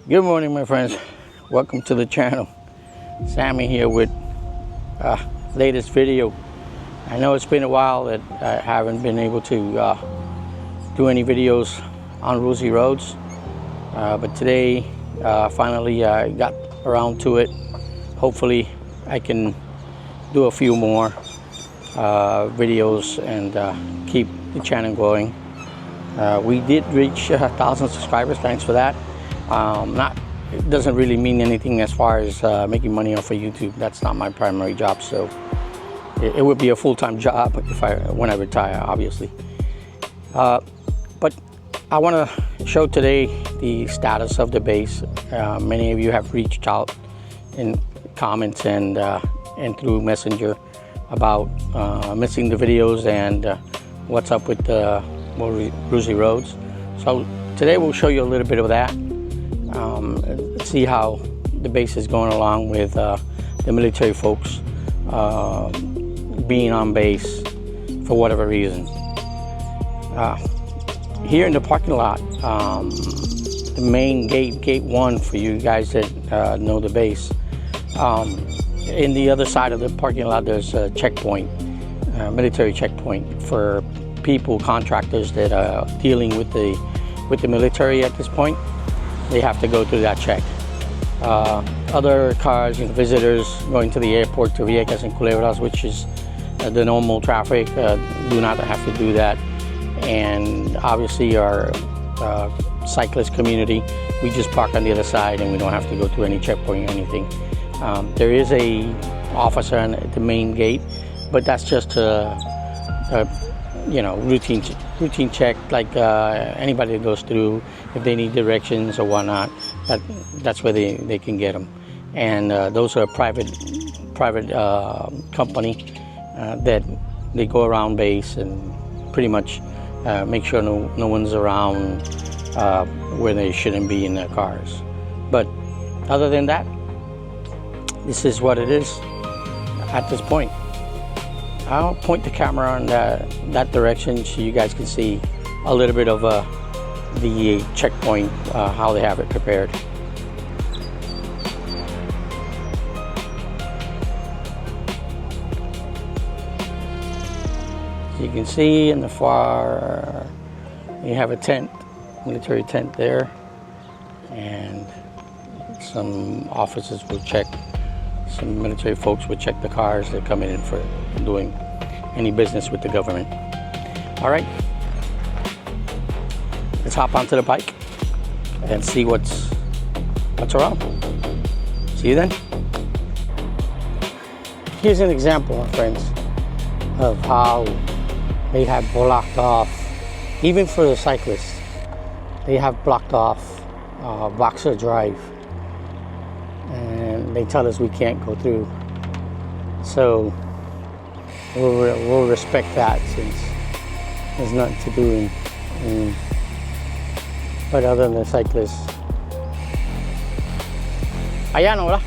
Good morning, my friends. Welcome to the channel. Sammy here with latest video. I know it's been a while that I haven't been able to do any videos on Roosevelt Roads, but today finally I got around to it. Hopefully I can do a few more videos and keep the channel going. We did reach 1,000 subscribers. Thanks for that. It doesn't really mean anything as far as making money off of YouTube. That's not my primary job, so it would be a full-time job when I retire, obviously. But I want to show today the status of the base. Many of you have reached out in comments and through Messenger about missing the videos and what's up with the Roosevelt Roads. So today we'll show you a little bit of that. See how the base is going along with the military folks being on base for whatever reason. Here in the parking lot, the main gate 1 for you guys that know the base, in the other side of the parking lot there's a checkpoint, military checkpoint for people, contractors that are dealing with the military at this point. They have to go through that check. Other cars and visitors going to the airport to Vieques and Culebras, which is the normal traffic, do not have to do that. And obviously our cyclist community, we just park on the other side and we don't have to go through any checkpoint or anything. There is a officer at the main gate, but that's just routine check, like anybody that goes through. If they need directions or whatnot, that's where they can get them. And those are private company that they go around base and pretty much make sure no one's around where they shouldn't be in their cars. But other than that, this is what it is at this point. I'll point the camera in that direction so you guys can see a little bit of the checkpoint, how they have it prepared. So you can see in the far, you have a tent, military tent there, and some officers will check. Some military folks would check the cars that come in for doing any business with the government. All right, let's hop onto the bike and see what's around. See you then. Here's an example, my friends, of how they have blocked off, even for the cyclists, they have blocked off Boxer Drive. And they tell us we can't go through, so we'll respect that, since there's nothing to do. But other than cyclists, allá no, ¿verdad?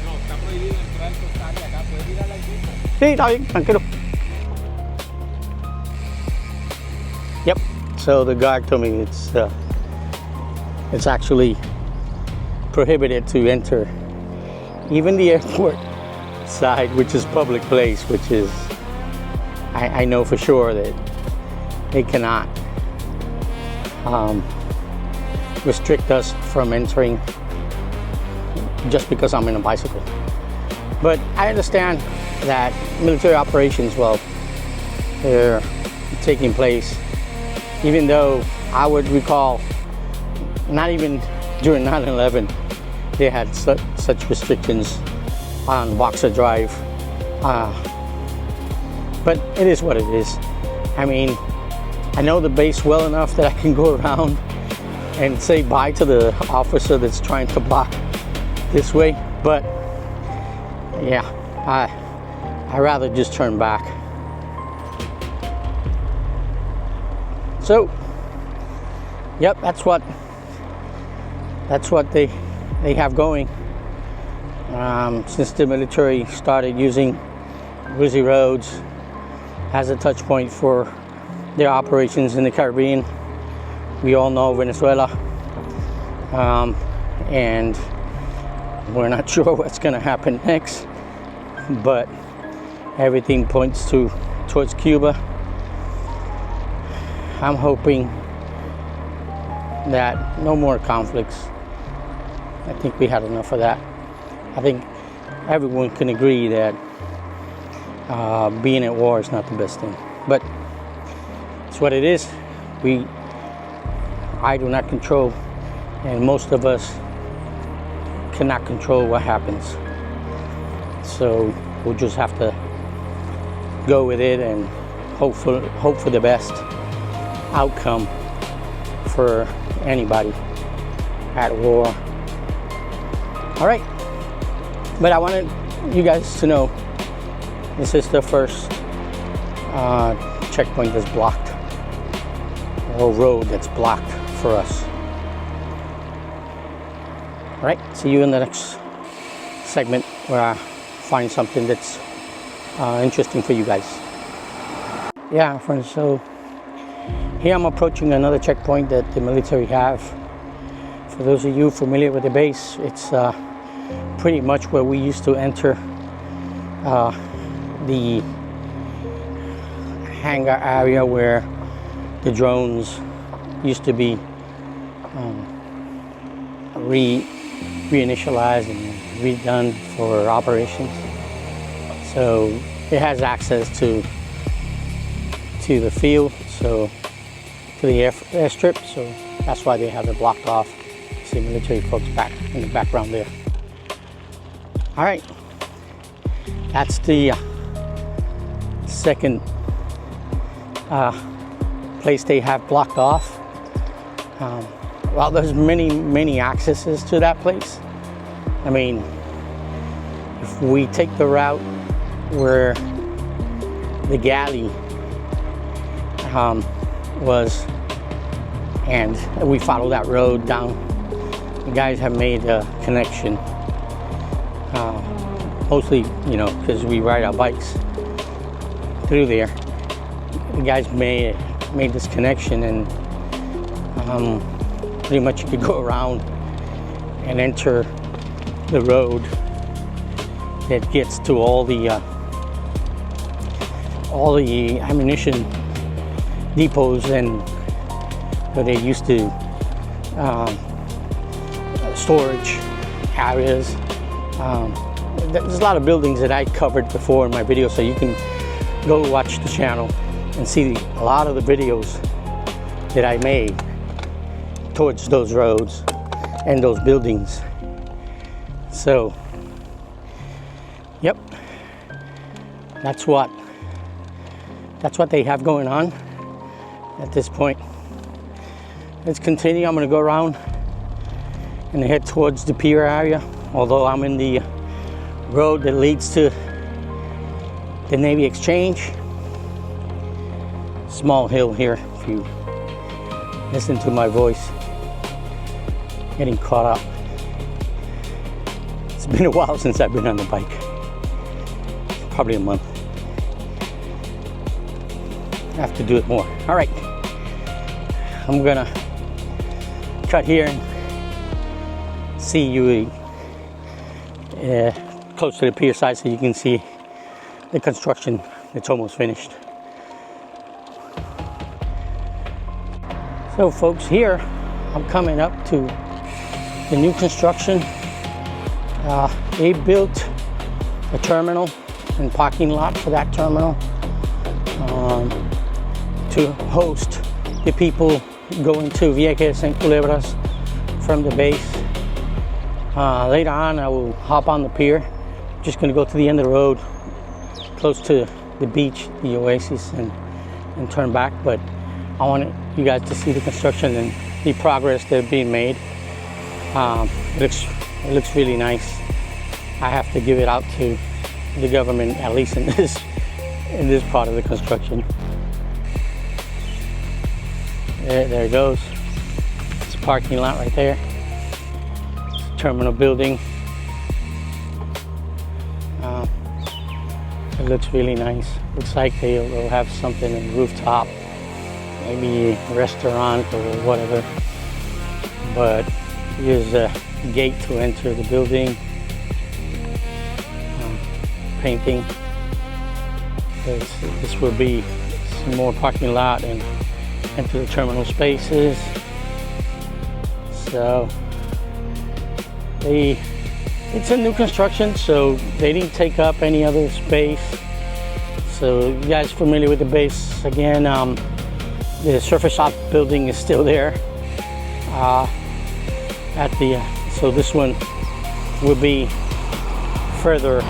No, está prohibido entrar en esta área acá. ¿Puedes ir a la iglesia? Sí, está bien, tranquilo. Yep. So the guard told me it's actually prohibited to enter even the airport side, which is public place, which is, I know for sure that they cannot restrict us from entering just because I'm in a bicycle. But I understand that military operations, well, they're taking place, even though I would recall, not even during 9/11, they had such restrictions on Boxer Drive. But it is what it is. I mean, I know the base well enough that I can go around and say bye to the officer that's trying to block this way. But yeah, I rather just turn back. So, yep, that's what they have going. Since the military started using Roosevelt Roads as a touch point for their operations in the Caribbean. We all know Venezuela. and we're not sure what's going to happen next, but everything points towards Cuba. I'm hoping that no more conflicts. I think we had enough of that. I think everyone can agree that being at war is not the best thing, but it's what it is. I do not control, and most of us cannot control what happens. So we'll just have to go with it and hope for the best outcome for anybody at war. All right, but I wanted you guys to know this is the first checkpoint that's blocked, or road that's blocked for us. All right, see you in the next segment where I find something that's interesting for you guys. Yeah, friends, so here I'm approaching another checkpoint that the military have. For those of you familiar with the base, it's pretty much where we used to enter the hangar area where the drones used to be reinitialized and redone for operations. So it has access to the field, so to the airstrip, so that's why they have it blocked off. See military folks back in the background there. All right, that's the second place they have blocked off. Well, there's many accesses to that place. I mean, if we take the route where the galley was, and we follow that road down, the guys have made a connection, mostly, you know, because we ride our bikes through there. The guys made this connection, and pretty much you could go around and enter the road that gets to all the ammunition depots and where they used to storage areas. There's a lot of buildings that I covered before in my video, so you can go watch the channel and see a lot of the videos that I made towards those roads and those buildings. So, yep, that's what they have going on at this point. Let's continue. I'm going to go around and head towards the pier area, although I'm in the road that leads to the Navy Exchange. Small hill here, if you listen to my voice getting caught up. It's been a while since I've been on the bike, probably a month. I have to do it more. All right, I'm gonna cut here and see you close to the pier side so you can see the construction that's almost finished. So folks, here I'm coming up to the new construction. They built a terminal and parking lot for that terminal to host the people going to Vieques and Culebras from the base. Later on I will hop on the pier. I'm just going to go to the end of the road close to the beach, the oasis, and turn back, but I wanted you guys to see the construction and the progress that's being made. It looks really nice. I have to give it out to the government, at least in this part of the construction. There it goes. It's a parking lot right there. It's a terminal building. It looks really nice. Looks like they'll have something on the rooftop, maybe a restaurant or whatever. But here's gate to enter the building. Painting. This will be some more parking lot and into the terminal spaces. So it's a new construction, so they didn't take up any other space. So you guys familiar with the base again? The surface shop building is still there. So this one will be further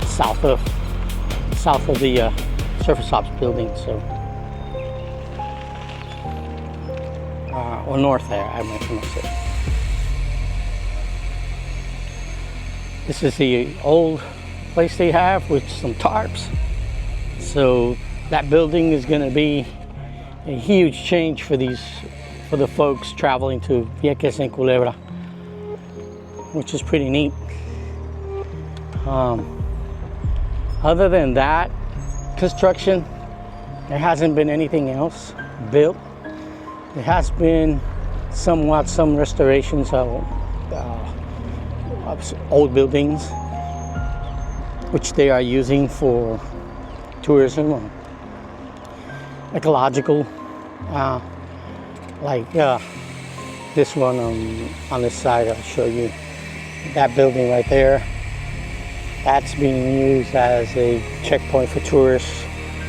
south of the surface ops building. So or north there, I might say. This is the old place they have with some tarps. So that building is going to be a huge change for the folks traveling to Vieques and Culebra, which is pretty neat. Other than that construction, there hasn't been anything else built. There has been some restorations of old buildings, which they are using for tourism or ecological, like this one on this side. I'll show you that building right there. That's being used as a checkpoint for tourists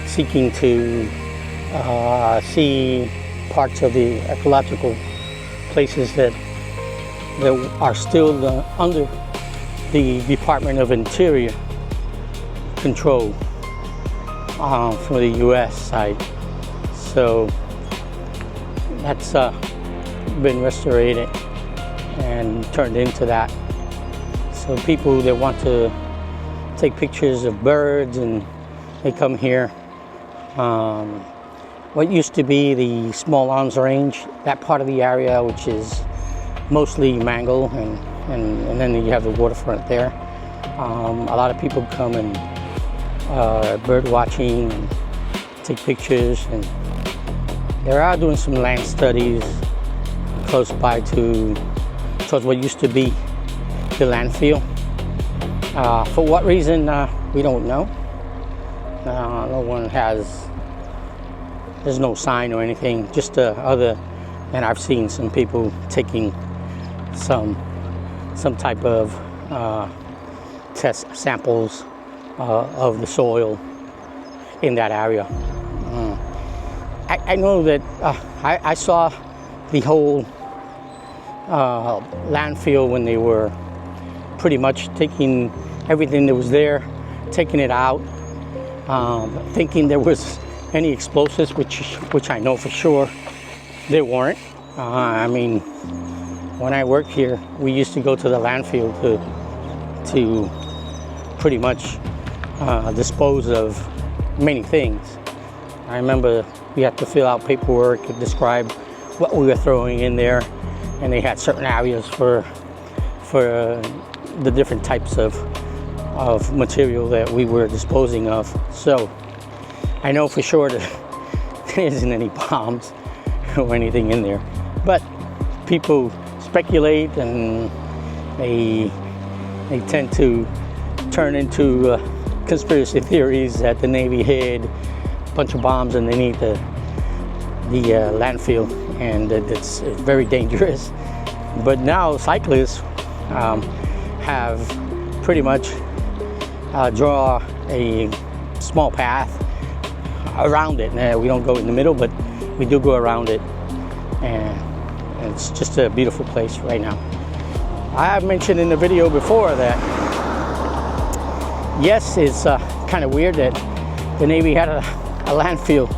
seeking to see parts of the ecological places that are still under the Department of Interior control from the U.S. side. So that's been restored and turned into that. So people that want to take pictures of birds, and they come here. What used to be the small arms range, that part of the area, which is mostly mango, and then you have the waterfront there. A lot of people come and bird watching and take pictures, and they are doing some land studies close by towards what used to be the landfill. For what reason, we don't know. No one there's no sign or anything, just other than I've seen some people taking some type of test samples of the soil in that area. I know that I saw the whole landfill when they were pretty much taking everything that was there, taking it out, thinking there was any explosives, which I know for sure there weren't. I mean, when I worked here, we used to go to the landfill to pretty much dispose of many things. I remember we had to fill out paperwork to describe what we were throwing in there, and they had certain areas for the different types of material that we were disposing of. So I know for sure that there isn't any bombs or anything in there, but people speculate, and they tend to turn into conspiracy theories that the Navy hid a bunch of bombs underneath the landfill, and that it's very dangerous. But now cyclists have pretty much draw a small path around it. We don't go in the middle, but we do go around it, and it's just a beautiful place right now. I have mentioned in the video before that yes, it's kind of weird that the Navy had a landfill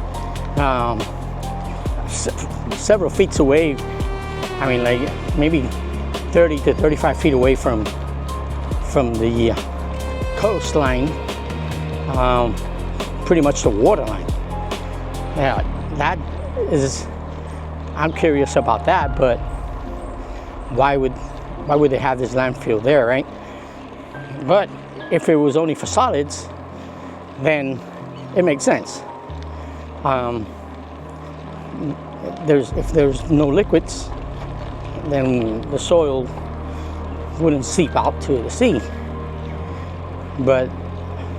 several feet away. I mean, like maybe 30 to 35 feet away from the coastline, pretty much the waterline. Yeah, that is, I'm curious about that, but why would they have this landfill there, right? But if it was only for solids, then it makes sense. If there's no liquids, then the soil wouldn't seep out to the sea. But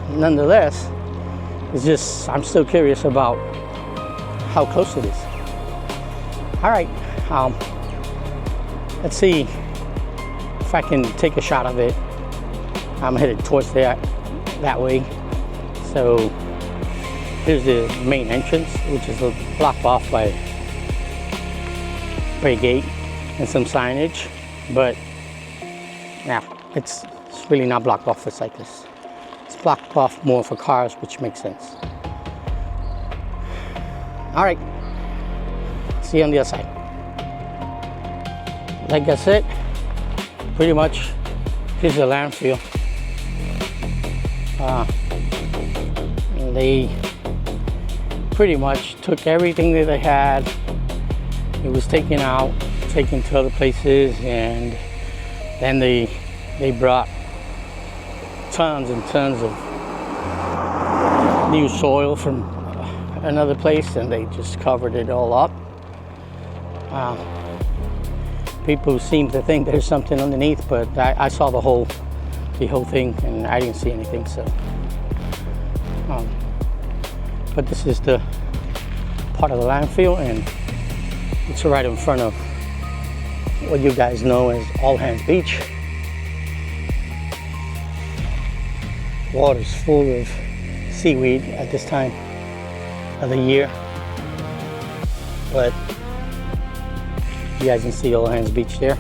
nonetheless, it's just, I'm still curious about how close it is. All right, let's see if I can take a shot of it. I'm headed towards that way. So here's the main entrance, which is blocked off by a gate and some signage, but yeah, it's really not blocked off for cyclists. It's blocked off more for cars, which makes sense. All right, see you on the other side. Like I said, pretty much here's the landfill. They pretty much took everything that they had. It was taken out, taken to other places, and then they brought tons and tons of new soil from another place, and they just covered it all up. People seem to think there's something underneath, but I saw the whole thing, and I didn't see anything. So, but this is the part of the landfill, and it's right in front of what you guys know as All Hands Beach. Water's full of seaweed at this time of the year, but you guys can see All Hands Beach there.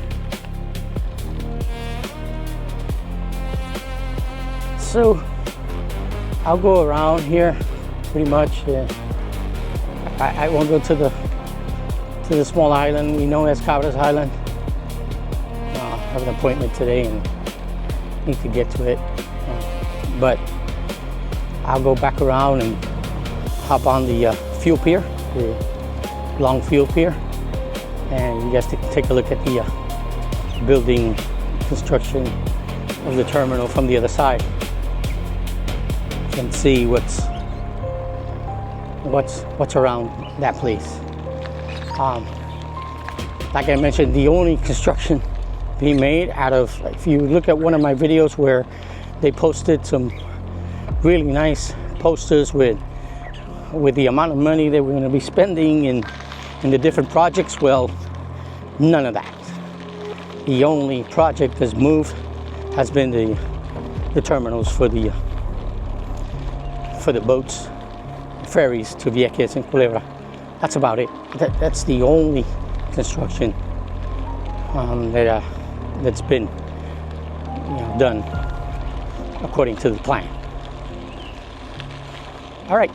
So I'll go around here pretty much. I won't go to the small island we know as Cabras Island. I have an appointment today and need to get to it, but I'll go back around and hop on the fuel pier, the long fuel pier, and you guys take a look at the building construction of the terminal from the other side and see what's around that place. Like I mentioned, the only construction being made out of, if you look at one of my videos where they posted some really nice posters with the amount of money they were going to be spending in the different projects, well, none of that. The only project that's moved has been the terminals for the boats, ferries to Vieques and Culebra. That's about it. That's the only construction that's been done according to the plan. All right,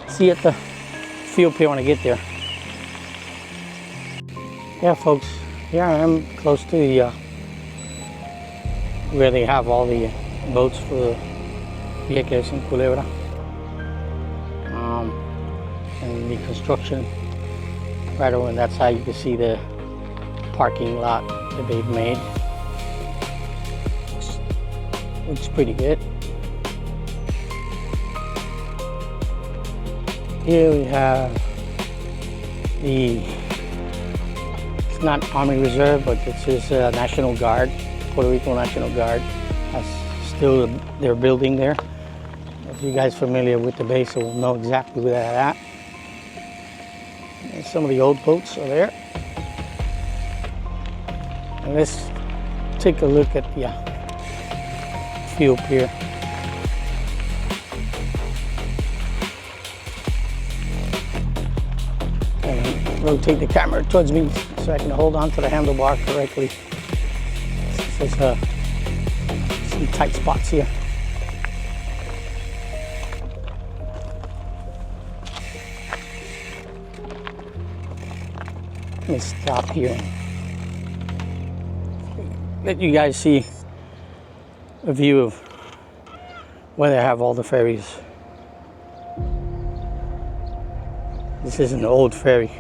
see you at the fuel pier when I get there. Yeah, folks, here I am close to the where they have all the boats for Vieques and Culebra. And the construction right over on that side, you can see the parking lot that they've made. Looks pretty good. Here we have it's not Army Reserve, but this is National Guard, Puerto Rico National Guard. That's still their building there. If you guys are familiar with the base, will know exactly where they're at. And some of the old boats are there. And let's take a look at the fuel pier. And rotate the camera towards me so I can hold on to the handlebar correctly. There's some tight spots here. Let me stop here and let you guys see a view of where they have all the ferries. This is an old ferry.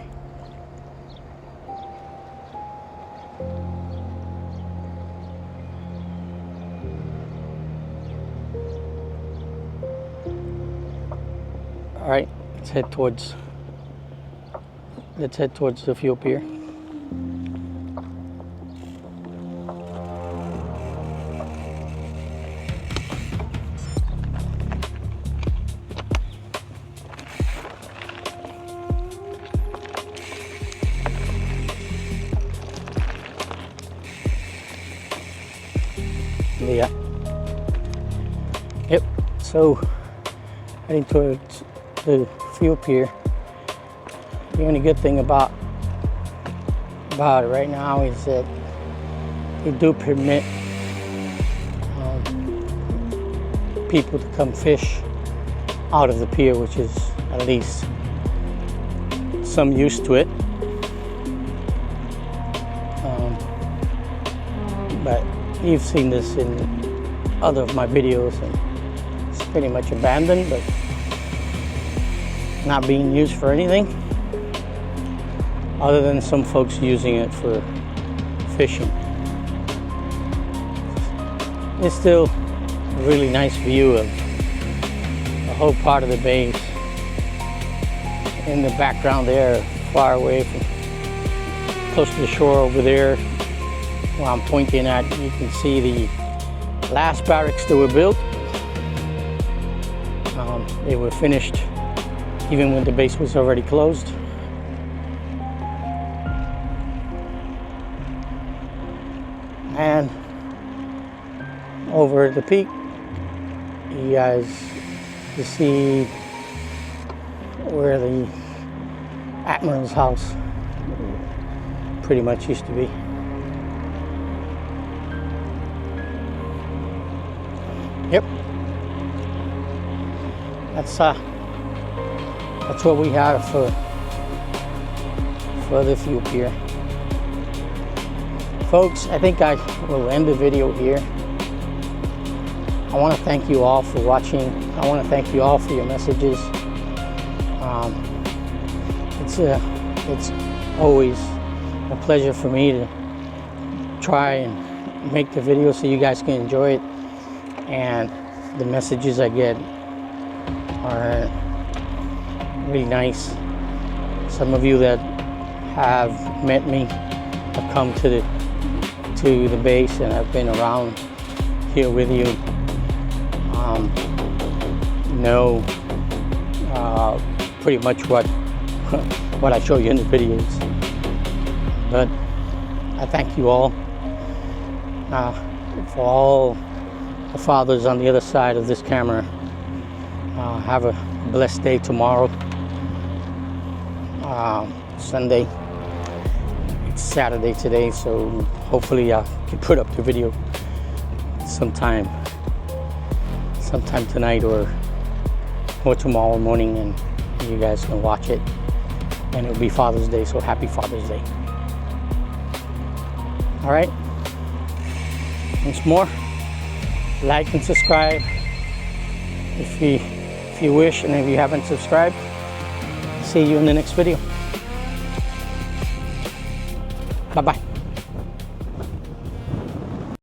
All right, let's head towards the fuel pier. Yeah. Yep. So heading towards the fuel pier. The only good thing about it right now is that they do permit people to come fish out of the pier, which is at least some use to it. But you've seen this in other of my videos, and it's pretty much abandoned, but not being used for anything other than some folks using it for fishing. It's still a really nice view of the whole part of the base. In the background there, far away from close to the shore over there where I'm pointing at, you can see the last barracks that were built. They were finished even when the base was already closed. And over at the peak, you guys can see where the Admiral's house pretty much used to be. Yep. That's what we have for the fuel pier. Folks, I think I will end the video here. I want to thank you all for watching. I want to thank you all for your messages. It's always a pleasure for me to try and make the video so you guys can enjoy it. And the messages I get are really nice. Some of you that have met me have come to the base and have been around here with you. Know pretty much what I show you in the videos. But I thank you all. For all the fathers on the other side of this camera, have a blessed day tomorrow. Sunday. It's Saturday today, so hopefully I can put up the video sometime tonight or tomorrow morning, and you guys can watch it. And it'll be Father's Day, so happy Father's Day. All right. Once more, like and subscribe if you wish, and if you haven't subscribed, see you in the next video. Bye-bye.